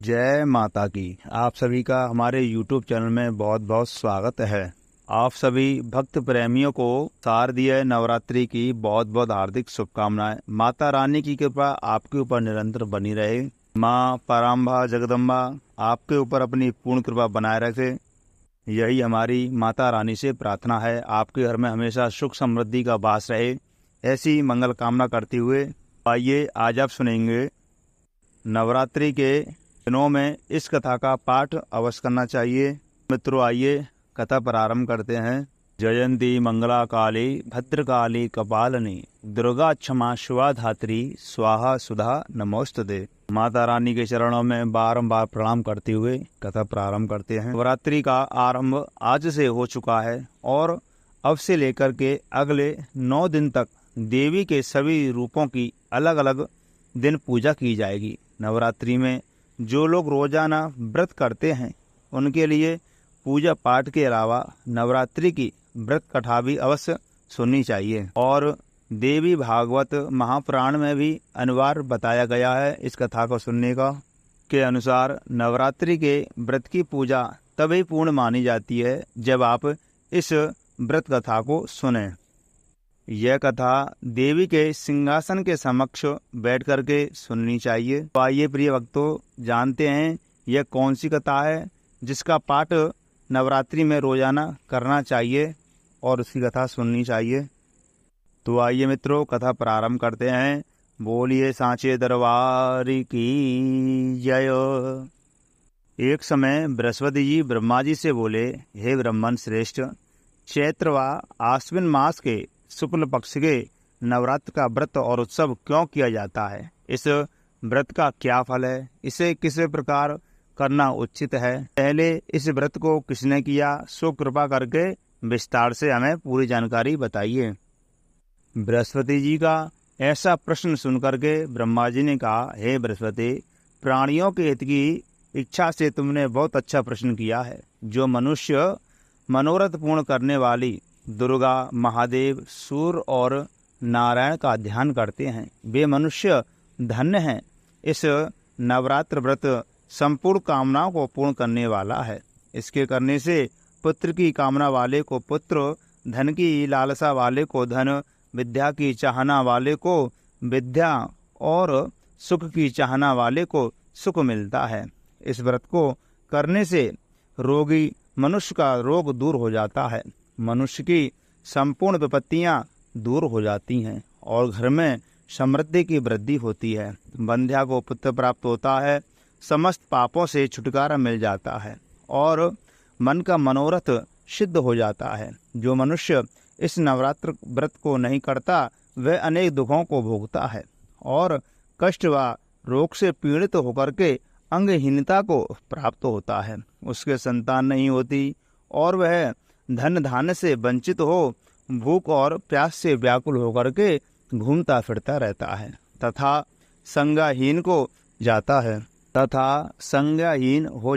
जय माता की। आप सभी का हमारे YouTube चैनल में बहुत बहुत स्वागत है। आप सभी भक्त प्रेमियों को शारदीय नवरात्रि की बहुत बहुत हार्दिक शुभकामनाएं। माता रानी की कृपा आपके ऊपर निरंतर बनी रहे। माँ पराम्बा जगदम्बा आपके ऊपर अपनी पूर्ण कृपा बनाए रखे, यही हमारी माता रानी से प्रार्थना है। आपके घर में हमेशा सुख समृद्धि का वास रहे, ऐसी मंगल कामना करते हुए आइए आज आप सुनेंगे नवरात्रि के दिनों में इस कथा का पाठ अवश्य करना चाहिए। मित्रों, आइए कथा प्रारंभ करते हैं। जयंती मंगला काली भद्रकाली कपालिनी दुर्गा क्षमा शिवा धात्री स्वाहा सुधा नमोस्तुते। माता रानी के चरणों में बारंबार प्रणाम करते हुए कथा प्रारंभ करते हैं। नवरात्रि का आरंभ आज से हो चुका है और अब से लेकर के अगले 9 दिन तक देवी के सभी रूपों की अलग अलग दिन पूजा की जाएगी। नवरात्रि में जो लोग रोजाना व्रत करते हैं उनके लिए पूजा पाठ के अलावा नवरात्रि की व्रत कथा भी अवश्य सुननी चाहिए और देवी भागवत महापुराण में भी अनिवार्य बताया गया है इस कथा को सुनने का। के अनुसार नवरात्रि के व्रत की पूजा तभी पूर्ण मानी जाती है जब आप इस व्रत कथा को सुनें। यह कथा देवी के सिंहासन के समक्ष बैठ करके सुननी चाहिए। तो आइए प्रिय भक्तों, जानते हैं यह कौन सी कथा है जिसका पाठ नवरात्रि में रोजाना करना चाहिए और उसकी कथा सुननी चाहिए। तो आइए मित्रों, कथा प्रारंभ करते हैं। बोलिए सांचे दरबार की जय। एक समय बृहस्पति जी ब्रह्मा जी से बोले, हे ब्रह्मन श्रेष्ठ, चैत्र व आश्विन मास के शुक्ल पक्ष के नवरात्र का व्रत और उत्सव क्यों किया जाता है? इस व्रत का क्या फल है? इसे किस प्रकार करना उचित है? पहले इस व्रत को किसने किया, सो कृपा करके विस्तार से हमें पूरी जानकारी बताइए। बृहस्पति जी का ऐसा प्रश्न सुनकर के ब्रह्मा जी ने कहा, हे बृहस्पति, प्राणियों के हित की इच्छा से तुमने बहुत अच्छा प्रश्न किया है। जो मनुष्य मनोरथ पूर्ण करने वाली दुर्गा, महादेव, सूर्य और नारायण का ध्यान करते हैं, वे मनुष्य धन्य हैं। इस नवरात्र व्रत संपूर्ण कामनाओं को पूर्ण करने वाला है। इसके करने से पुत्र की कामना वाले को पुत्र, धन की लालसा वाले को धन, विद्या की चाहना वाले को विद्या और सुख की चाहना वाले को सुख मिलता है। इस व्रत को करने से रोगी मनुष्य का रोग दूर हो जाता है, मनुष्य की संपूर्ण विपत्तियां दूर हो जाती हैं और घर में समृद्धि की वृद्धि होती है। बंध्या को पुत्र प्राप्त होता है, समस्त पापों से छुटकारा मिल जाता है और मन का मनोरथ सिद्ध हो जाता है। जो मनुष्य इस नवरात्र व्रत को नहीं करता वह अनेक दुखों को भोगता है और कष्ट व रोग से पीड़ित होकर के अंगहीनता को प्राप्त होता है। उसके संतान नहीं होती और वह धन धान्य से वंचित हो भूख और प्यास से व्याकुल होकर के घूमता फिरता रहता है तथा संज्ञाहीन हो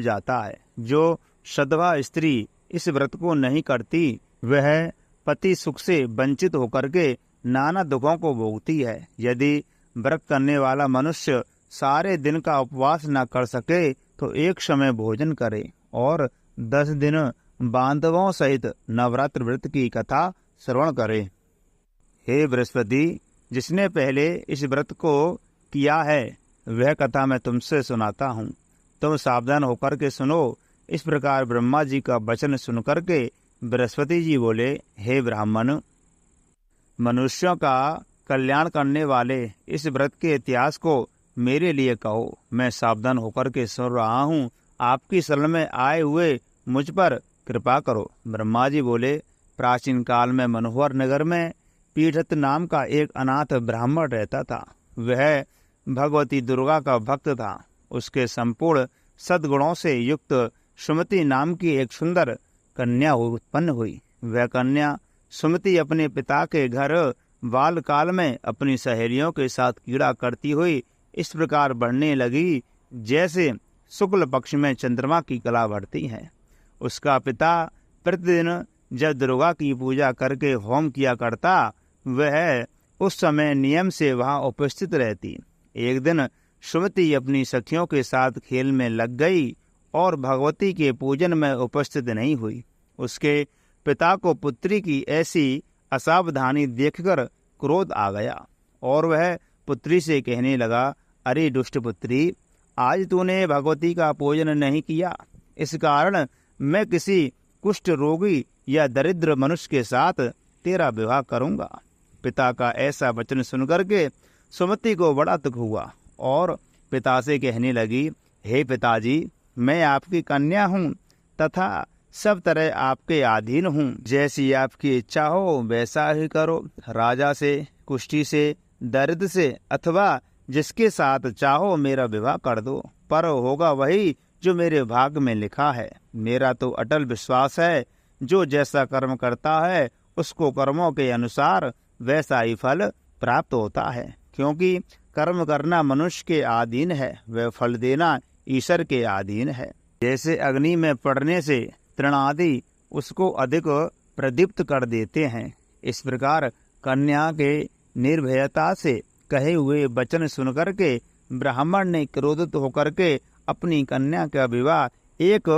जाता है। जो सधवा स्त्री इस व्रत को नहीं करती वह पति सुख से वंचित होकर के नाना दुखों को भोगती है। यदि व्रत करने वाला मनुष्य सारे दिन का उपवास न कर सके तो एक समय भोजन करे और 10 दिन बांधवों सहित नवरात्र व्रत की कथा श्रवण करे। हे बृहस्पति, जिसने पहले इस व्रत को किया है वह कथा मैं तुमसे सुनाता हूँ। तुम सावधान होकर के सुनो। इस प्रकार ब्रह्मा जी का वचन सुनकर के बृहस्पति जी बोले, हे ब्राह्मण, मनुष्यों का कल्याण करने वाले इस व्रत के इतिहास को मेरे लिए कहो। मैं सावधान होकर के सुन रहा हूँ। आपकी शरण में आए हुए मुझ पर कृपा करो। ब्रह्मा जी बोले, प्राचीन काल में मनोहर नगर में पीठत नाम का एक अनाथ ब्राह्मण रहता था। वह भगवती दुर्गा का भक्त था। उसके संपूर्ण सद्गुणों से युक्त सुमति नाम की एक सुंदर कन्या उत्पन्न हुई। वह कन्या सुमति अपने पिता के घर बाल काल में अपनी सहेलियों के साथ क्रीड़ा करती हुई इस प्रकार बढ़ने लगी जैसे शुक्ल पक्ष में चंद्रमा की कला बढ़ती है। उसका पिता प्रतिदिन जब दुर्गा की पूजा करके होम किया करता वह उस समय नियम से वहां उपस्थित रहती। एक दिन सुमति अपनी सखियों के साथ खेल में लग गई और भगवती के पूजन में उपस्थित नहीं हुई। उसके पिता को पुत्री की ऐसी असावधानी देखकर क्रोध आ गया और वह पुत्री से कहने लगा, अरे दुष्ट पुत्री, आज तूने भगवती का पूजन नहीं किया, इस कारण मैं किसी कुष्ठ रोगी या दरिद्र मनुष्य के साथ तेरा विवाह करूंगा। पिता का ऐसा वचन सुनकर के सुमति को बड़ा दुख हुआ और पिता से कहने लगी, हे पिताजी, मैं आपकी कन्या हूँ तथा सब तरह आपके अधीन हूँ। जैसी आपकी इच्छा हो वैसा ही करो। राजा से, कुष्ठी से, दरिद्र से अथवा जिसके साथ चाहो मेरा विवाह कर दो, पर होगा वही जो मेरे भाग्य में लिखा है। मेरा तो अटल विश्वास है, जो जैसा कर्म करता है उसको कर्मों के अनुसार वैसा ही फल प्राप्त होता है। क्योंकि कर्म करना मनुष्य के अधीन है, वह फल देना ईश्वर के अधीन है। जैसे अग्नि में पड़ने से तृण आदि उसको अधिक प्रदीप्त कर देते हैं, इस प्रकार कन्या के निर्भयता से कहे हुए वचन सुनकर के ब्राह्मण ने क्रोधित होकर के अपनी कन्या का विवाह एक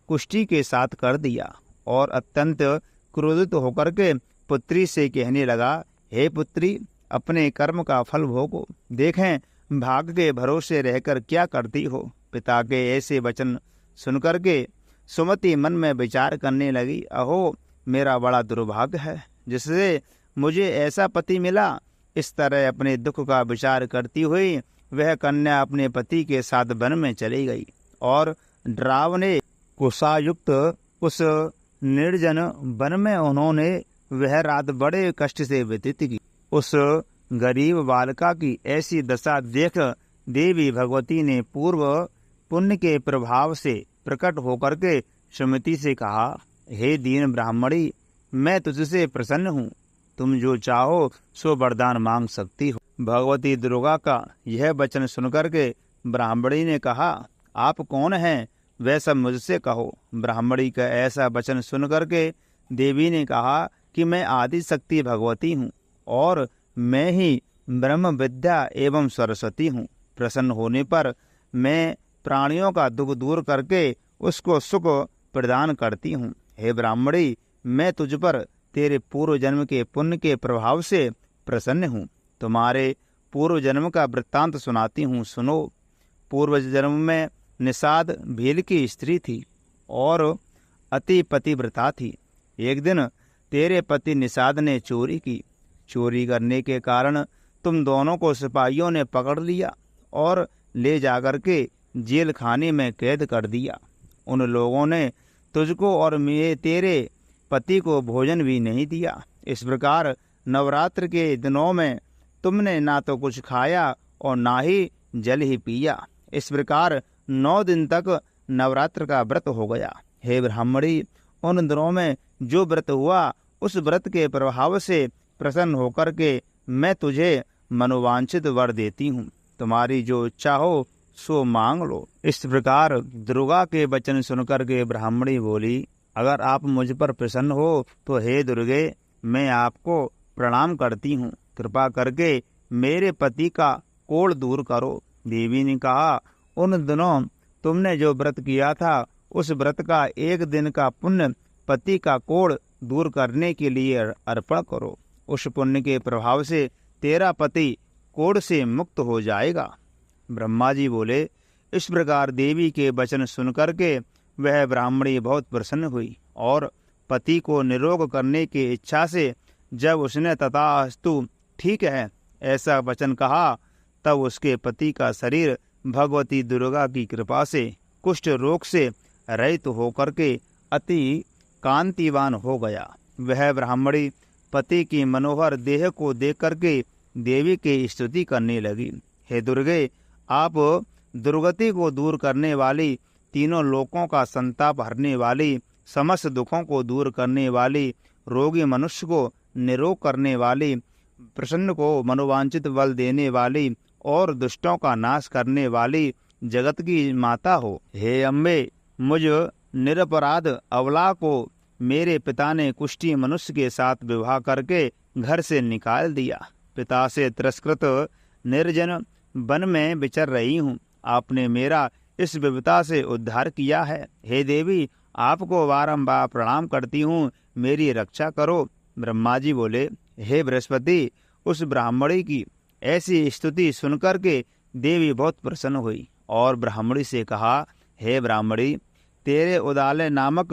कुष्ठी के साथ कर दिया और अत्यंत क्रोधित होकर के पुत्री से कहने लगा, हे पुत्री, अपने कर्म का फल भोगो, देखें भाग्य के भरोसे रहकर क्या करती हो। पिता के ऐसे वचन सुनकर के सुमति मन में विचार करने लगी, अहो मेरा बड़ा दुर्भाग्य है, जिससे मुझे ऐसा पति मिला। इस तरह अपने दुख का विचार करती हुई वह कन्या अपने पति के साथ वन में चली गई और डरावने कुशायुक्त उस निर्जन वन में उन्होंने वह रात बड़े कष्ट से व्यतीत की। उस गरीब बालिका की ऐसी दशा देख देवी भगवती ने पूर्व पुण्य के प्रभाव से प्रकट होकर के सुमति से कहा, हे दीन ब्राह्मणी, मैं तुझसे प्रसन्न हूँ, तुम जो चाहो सो वरदान मांग सकती हो। भगवती दुर्गा का यह वचन सुनकर के ब्राह्मणी ने कहा, आप कौन हैं, वह सब मुझसे कहो। ब्राह्मणी का ऐसा वचन सुनकर के देवी ने कहा कि मैं आदि शक्ति भगवती हूँ और मैं ही ब्रह्म विद्या एवं सरस्वती हूँ। प्रसन्न होने पर मैं प्राणियों का दुख दूर करके उसको सुख प्रदान करती हूँ। हे ब्राह्मणी, मैं तुझ पर तेरे पूर्व जन्म के पुण्य के प्रभाव से प्रसन्न हूँ। तुम्हारे पूर्व जन्म का वृत्तांत सुनाती हूँ, सुनो। पूर्व जन्म में निषाद भील की स्त्री थी और अति पतिव्रता थी। एक दिन तेरे पति निषाद ने चोरी की। चोरी करने के कारण तुम दोनों को सिपाहियों ने पकड़ लिया और ले जाकर के जेल खाने में कैद कर दिया। उन लोगों ने तुझको और तेरे पति को भोजन भी नहीं दिया। इस प्रकार नवरात्र के दिनों में तुमने ना तो कुछ खाया और ना ही जल ही पिया। इस प्रकार 9 दिन तक नवरात्र का व्रत हो गया। हे ब्राह्मणी, उन दिनों में जो व्रत हुआ उस व्रत के प्रभाव से प्रसन्न होकर के मैं तुझे मनोवांछित वर देती हूँ। तुम्हारी जो इच्छा हो सो मांग लो। इस प्रकार दुर्गा के वचन सुनकर के ब्राह्मणी बोली, अगर आप मुझ पर प्रसन्न हो तो हे दुर्गे, मैं आपको प्रणाम करती हूँ। कृपा करके मेरे पति का कोढ़ दूर करो। देवी ने कहा, उन दिनों तुमने जो व्रत किया था उस व्रत का 1 दिन का पुण्य पति का कोढ़ दूर करने के लिए अर्पण करो। उस पुण्य के प्रभाव से तेरा पति कोढ़ से मुक्त हो जाएगा। ब्रह्मा जी बोले। इस प्रकार देवी के वचन सुनकर के वह ब्राह्मणी बहुत प्रसन्न हुई और पति को निरोग करने की इच्छा से जब उसने तथास्तु ठीक है ऐसा वचन कहा, तब उसके पति का शरीर भगवती दुर्गा की कृपा से कुष्ठ रोग से रहित होकर के अति कांतिवान हो गया। वह ब्राह्मणी पति की मनोहर देह को देख करके देवी की स्तुति करने लगी। हे दुर्गे, आप दुर्गति को दूर करने वाली, तीनों लोकों का संताप हरने वाली, समस्त दुखों को दूर करने वाली, रोगी मनुष्य को निरोग करने वाली, प्रसन्न को मनोवांछित बल देने वाली और दुष्टों का नाश करने वाली जगत की माता हो। हे अम्बे, मुझ निरपराध अबला को मेरे पिता ने कुष्ठी मनुष्य के साथ विवाह करके घर से निकाल दिया। पिता से तिरस्कृत निर्जन वन में विचर रही हूँ। आपने मेरा इस विपदा से उद्धार किया है। हे देवी, आपको बारंबार प्रणाम करती हूँ, मेरी रक्षा करो। ब्रह्मा जी बोले, हे बृहस्पति, उस ब्राह्मणी की ऐसी स्तुति सुनकर के देवी बहुत प्रसन्न हुई और ब्राह्मणी से कहा, हे ब्राह्मणी, तेरे उदालय नामक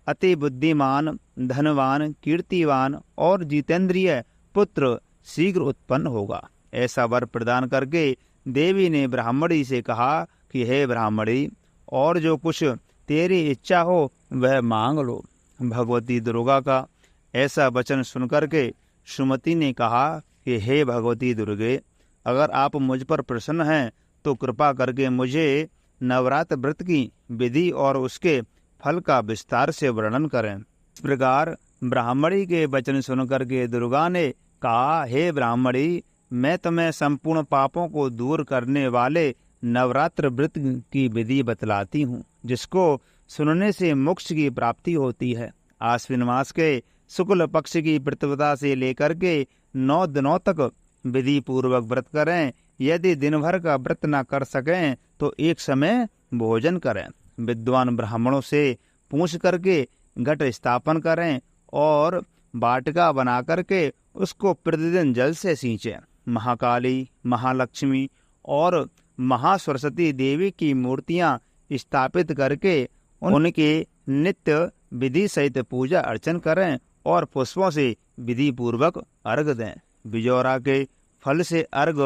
अति बुद्धिमान, धनवान, कीर्तिवान और जितेंद्रिय पुत्र शीघ्र उत्पन्न होगा। ऐसा वर प्रदान करके देवी ने ब्राह्मणी से कहा कि हे ब्राह्मणी, और जो कुछ तेरी इच्छा हो वह मांग लो। भगवती दुर्गा का ऐसा वचन सुनकर के सुमति ने कहा कि हे भगवती दुर्गे, अगर आप मुझ पर प्रसन्न हैं तो कृपा करके मुझे नवरात्र व्रत की विधि और उसके फल का विस्तार से वर्णन करें। इस प्रकार ब्राह्मणी के वचन सुनकर के दुर्गा ने कहा, हे ब्राह्मणी, मैं तुम्हें संपूर्ण पापों को दूर करने वाले नवरात्र व्रत की विधि बतलाती हूँ, जिसको सुनने से मोक्ष की प्राप्ति होती है। आश्विन मास के शुक्ल पक्ष की प्रतिपदा से लेकर के 9 दिनों तक विधि पूर्वक व्रत करें। यदि दिन भर का व्रत न कर सकें तो एक समय भोजन करें। विद्वान ब्राह्मणों से पूछ करके घट स्थापन करें और वाटिका बना करके उसको प्रतिदिन जल से सींचें। महाकाली, महालक्ष्मी और महासरस्वती देवी की मूर्तियां स्थापित करके उनके नित्य विधि सहित पूजा अर्चन करें और पुष्पों से विधि पूर्वक अर्घ दें। बिजौरा के फल से अर्घ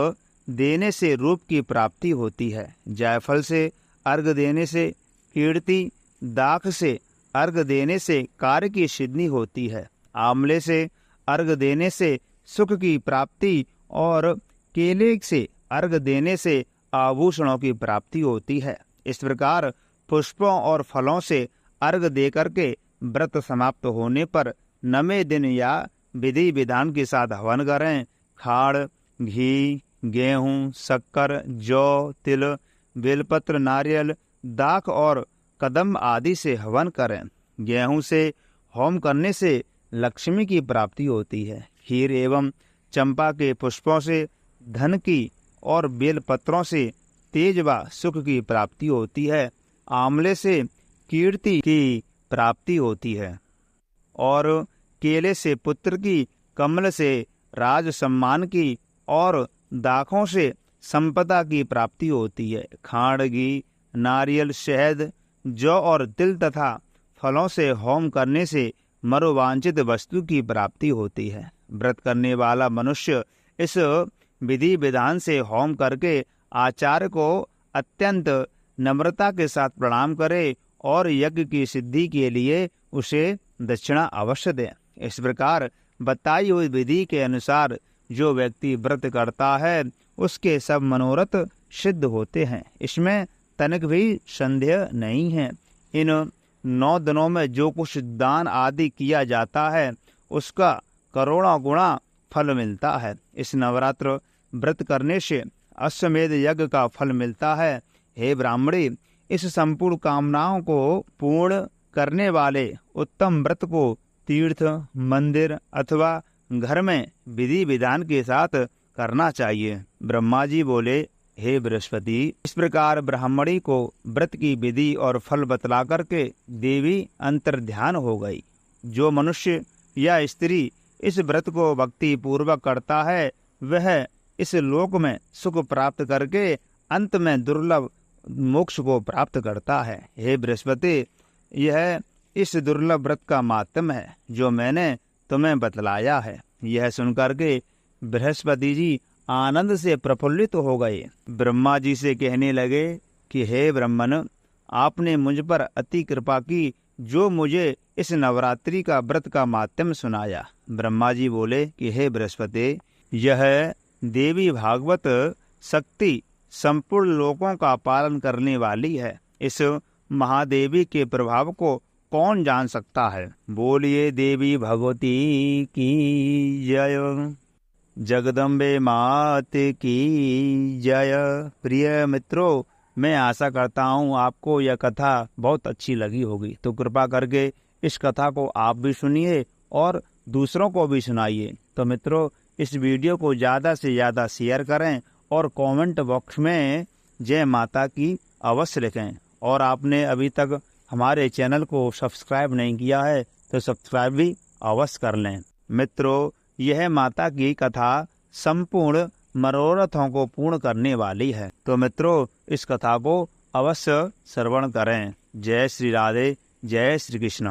देने से रूप की प्राप्ति होती है। जायफल से अर्घ देने से कीर्ति, दाख से अर्घ देने से कार्य की सिद्धि होती है। आंवले से अर्घ देने से सुख की प्राप्ति और केले से अर्घ देने से आभूषणों की प्राप्ति होती है। इस प्रकार पुष्पों और फलों से अर्घ देकर के व्रत समाप्त होने पर 9वें दिन या विधि विधान के साथ हवन करें। खाड़, घी, गेहूं, शक्कर, जौ, तिल, बेलपत्र, नारियल, दाख और कदम आदि से हवन करें। गेहूं से होम करने से लक्ष्मी की प्राप्ति होती है। खीर एवं चंपा के पुष्पों से धन की और बेलपत्रों से तेज व सुख की प्राप्ति होती है। आंवले से कीर्ति की प्राप्ति होती है और केले से पुत्र की, कमल से राज सम्मान की और दाखों से संपदा की प्राप्ति होती है। खांड, घी, नारियल, शहद, जौ और तिल तथा फलों से होम करने से मनोवांछित वस्तु की प्राप्ति होती है। व्रत करने वाला मनुष्य इस विधि विधान से होम करके आचार्य को अत्यंत नम्रता के साथ प्रणाम करे और यज्ञ की सिद्धि के लिए उसे दक्षिणा अवश्य दे। इस प्रकार बताई हुई विधि के अनुसार जो व्यक्ति व्रत करता है उसके सब मनोरथ सिद्ध होते हैं। इसमें तनिक भी संदेह नहीं है। इन 9 दिनों में जो कुछ दान आदि किया जाता है उसका करोड़ों गुणा फल मिलता है। इस नवरात्र व्रत करने से अश्वमेध यज्ञ का फल मिलता है। हे ब्राह्मणी, इस संपूर्ण कामनाओं को पूर्ण करने वाले उत्तम व्रत को तीर्थ, मंदिर अथवा घर में विधि विधान के साथ करना चाहिए। ब्रह्मा जी बोले, हे बृहस्पति, इस प्रकार ब्राह्मणी को व्रत की विधि और फल बतला करके देवी अंतर्ध्यान हो गई। जो मनुष्य या स्त्री इस व्रत को भक्ति पूर्वक करता है वह इस लोक में सुख प्राप्त करके अंत में दुर्लभ मोक्ष को प्राप्त करता है। हे बृहस्पति, यह इस दुर्लभ व्रत का माध्यम है जो मैंने तुम्हें बतलाया है। यह सुनकर के बृहस्पति जी आनंद से प्रफुल्लित हो गए। ब्रह्मा जी से कहने लगे कि हे ब्रह्मन, आपने मुझ पर अति कृपा की जो मुझे इस नवरात्रि का व्रत का माध्यम सुनाया। ब्रह्मा जी बोले कि हे बृहस्पति, यह देवी भागवत शक्ति संपूर्ण लोकों का पालन करने वाली है। इस महादेवी के प्रभाव को कौन जान सकता है। बोलिए देवी भगवती की जय। जगदम्बे मात की जय। प्रिय मित्रों, मैं आशा करता हूँ आपको यह कथा बहुत अच्छी लगी होगी। तो कृपा करके इस कथा को आप भी सुनिए और दूसरों को भी सुनाइए। तो मित्रों, इस वीडियो को ज़्यादा से ज़्यादा शेयर करें और कमेंट बॉक्स में जय माता की अवश्य लिखें। और आपने अभी तक हमारे चैनल को सब्सक्राइब नहीं किया है तो सब्सक्राइब भी अवश्य कर लें। मित्रों, यह माता की कथा संपूर्ण मनोरथों को पूर्ण करने वाली है, तो मित्रों इस कथा को अवश्य श्रवण करें। जय श्री राधे, जय श्री कृष्ण।